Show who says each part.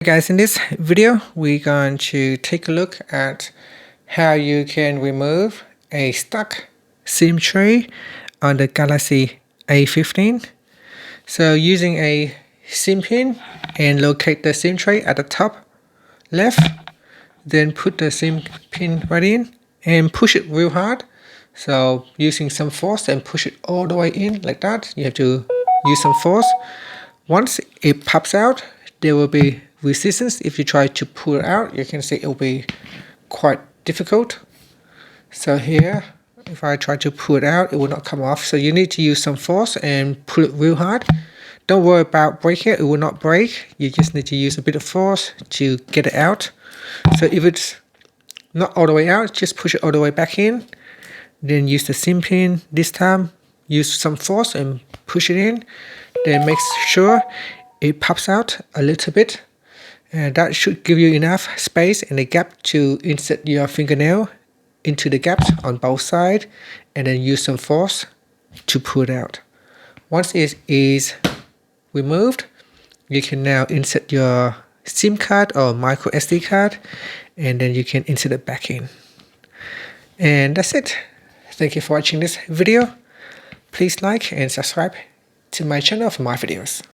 Speaker 1: Guys, in this video we're going to take a look at how you can remove a stuck SIM tray on the Galaxy A15. So using a SIM pin and locate the SIM tray at the top left, then put the SIM pin right in and push it real hard. So using some force and push it all the way in like that. You have to use some force. Once it pops out, there will be resistance. If you try to pull it out, you can see it will be quite difficult. So here, if I try to pull it out, it will not come off. So you need to use some force and pull it real hard. Don't worry about breaking it, it will not break. You just need to use a bit of force to get it out. So if it's not all the way out, just push it all the way back in. Then use the SIM pin this time, use some force and push it in. Then make sure it pops out a little bit. And that should give you enough space and a gap to insert your fingernail into the gaps on both sides, and then use some force to pull it out. Once it is removed, you can now insert your SIM card or micro SD card, and then you can insert it back in. And that's it. Thank you for watching this video. Please like and subscribe to my channel for more videos.